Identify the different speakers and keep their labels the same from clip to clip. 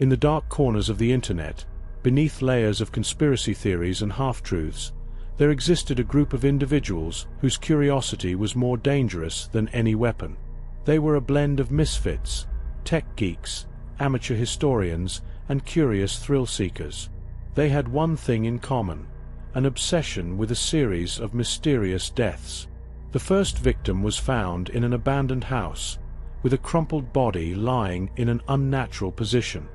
Speaker 1: In the dark corners of the internet, beneath layers of conspiracy theories and half-truths, there existed a group of individuals whose curiosity was more dangerous than any weapon. They were a blend of misfits, tech geeks, amateur historians, and curious thrill-seekers. They had one thing in common: an obsession with a series of mysterious deaths. The first victim was found in an abandoned house, with a crumpled body lying in an unnatural position.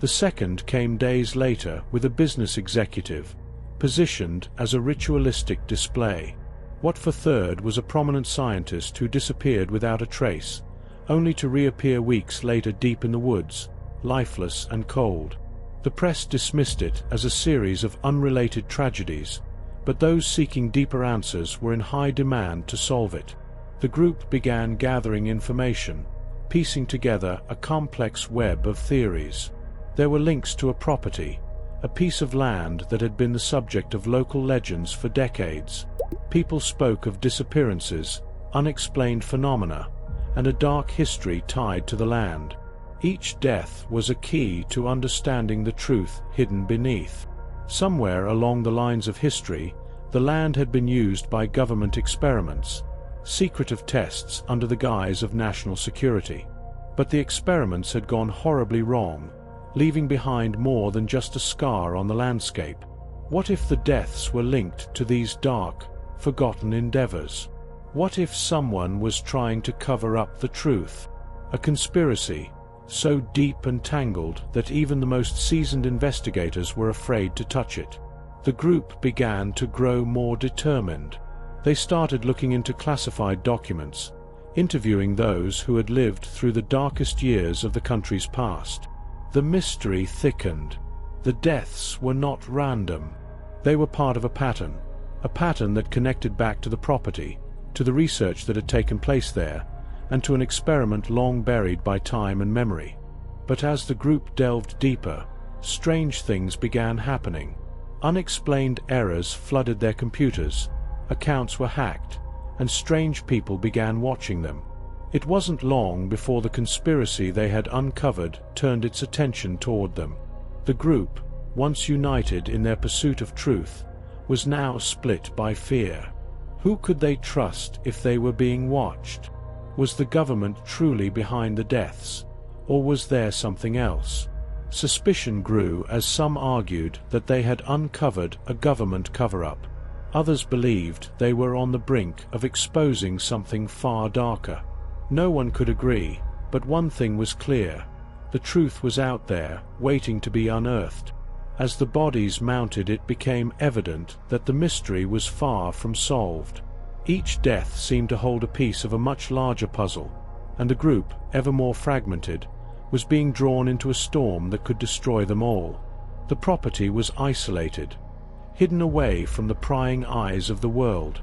Speaker 1: The second came days later with a business executive, positioned as a ritualistic display. What for third was a prominent scientist who disappeared without a trace, only to reappear weeks later deep in the woods, lifeless and cold. The press dismissed it as a series of unrelated tragedies, but those seeking deeper answers were in high demand to solve it. The group began gathering information, piecing together a complex web of theories. There were links to a property, a piece of land that had been the subject of local legends for decades. People spoke of disappearances, unexplained phenomena, and a dark history tied to the land. Each death was a key to understanding the truth hidden beneath. Somewhere along the lines of history, the land had been used by government experiments, secretive tests under the guise of national security. But the experiments had gone horribly wrong, leaving behind more than just a scar on the landscape. What if the deaths were linked to these dark, forgotten endeavors? What if someone was trying to cover up the truth? A conspiracy, so deep and tangled that even the most seasoned investigators were afraid to touch it. The group began to grow more determined. They started looking into classified documents, interviewing those who had lived through the darkest years of the country's past. The mystery thickened. The deaths were not random. They were part of a pattern that connected back to the property, to the research that had taken place there, and to an experiment long buried by time and memory. But as the group delved deeper, strange things began happening. Unexplained errors flooded their computers, accounts were hacked, and strange people began watching them. It wasn't long before the conspiracy they had uncovered turned its attention toward them. The group, once united in their pursuit of truth, was now split by fear. Who could they trust if they were being watched? Was the government truly behind the deaths, or was there something else? Suspicion grew as some argued that they had uncovered a government cover-up. Others believed they were on the brink of exposing something far darker. No one could agree, but one thing was clear: the truth was out there, waiting to be unearthed. As the bodies mounted, it became evident that the mystery was far from solved. Each death seemed to hold a piece of a much larger puzzle, and the group, ever more fragmented, was being drawn into a storm that could destroy them all. The property was isolated, hidden away from the prying eyes of the world.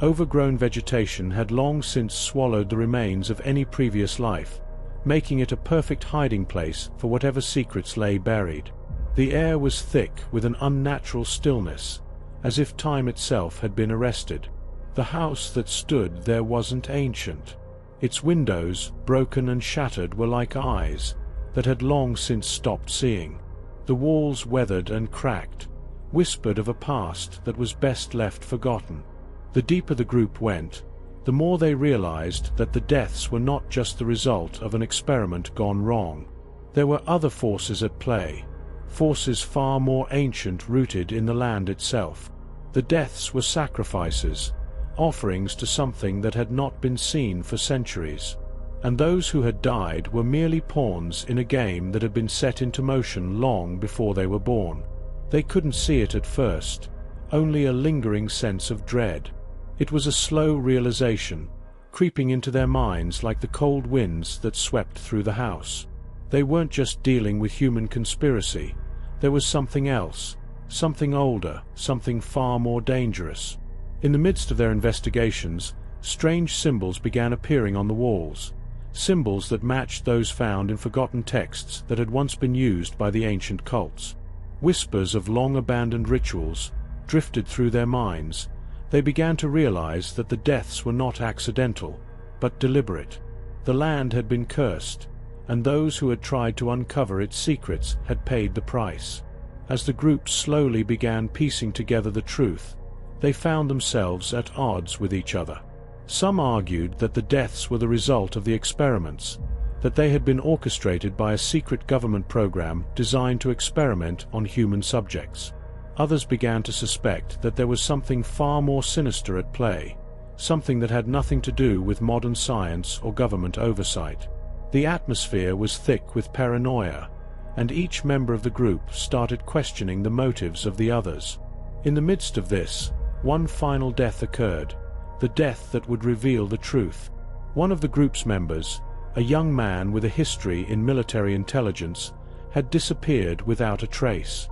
Speaker 1: Overgrown vegetation had long since swallowed the remains of any previous life, making it a perfect hiding place for whatever secrets lay buried. The air was thick with an unnatural stillness, as if time itself had been arrested. The house that stood there wasn't ancient. Its windows, broken and shattered, were like eyes that had long since stopped seeing. The walls, weathered and cracked, whispered of a past that was best left forgotten. The deeper the group went, the more they realized that the deaths were not just the result of an experiment gone wrong. There were other forces at play, forces far more ancient, rooted in the land itself. The deaths were sacrifices, offerings to something that had not been seen for centuries. And those who had died were merely pawns in a game that had been set into motion long before they were born. They couldn't see it at first, only a lingering sense of dread. It was a slow realization, creeping into their minds like the cold winds that swept through the house. They weren't just dealing with human conspiracy. There was something else, something older, something far more dangerous. In the midst of their investigations, strange symbols began appearing on the walls, symbols that matched those found in forgotten texts that had once been used by the ancient cults. Whispers of long-abandoned rituals drifted through their minds. They began to realize that the deaths were not accidental, but deliberate. The land had been cursed, and those who had tried to uncover its secrets had paid the price. As the group slowly began piecing together the truth, they found themselves at odds with each other. Some argued that the deaths were the result of the experiments, that they had been orchestrated by a secret government program designed to experiment on human subjects. Others began to suspect that there was something far more sinister at play, something that had nothing to do with modern science or government oversight. The atmosphere was thick with paranoia, and each member of the group started questioning the motives of the others. In the midst of this, one final death occurred, the death that would reveal the truth. One of the group's members, a young man with a history in military intelligence, had disappeared without a trace.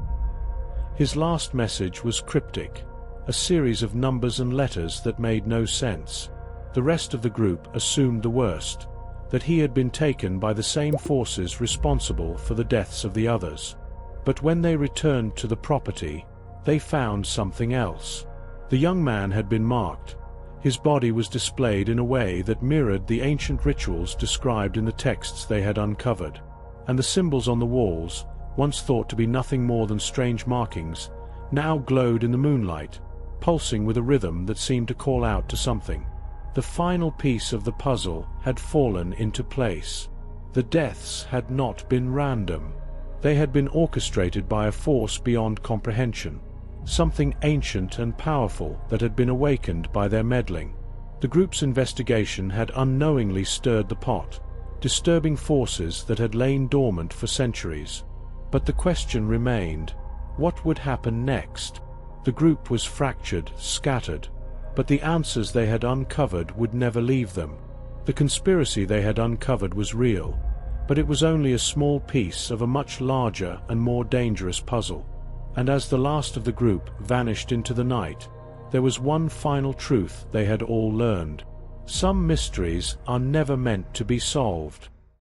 Speaker 1: His last message was cryptic, a series of numbers and letters that made no sense. The rest of the group assumed the worst, that he had been taken by the same forces responsible for the deaths of the others. But when they returned to the property, they found something else. The young man had been marked. His body was displayed in a way that mirrored the ancient rituals described in the texts they had uncovered, and the symbols on the walls, once thought to be nothing more than strange markings, now glowed in the moonlight, pulsing with a rhythm that seemed to call out to something. The final piece of the puzzle had fallen into place. The deaths had not been random. They had been orchestrated by a force beyond comprehension, something ancient and powerful that had been awakened by their meddling. The group's investigation had unknowingly stirred the pot, disturbing forces that had lain dormant for centuries. But the question remained, what would happen next? The group was fractured, scattered, but the answers they had uncovered would never leave them. The conspiracy they had uncovered was real, but it was only a small piece of a much larger and more dangerous puzzle. And as the last of the group vanished into the night, there was one final truth they had all learned. Some mysteries are never meant to be solved.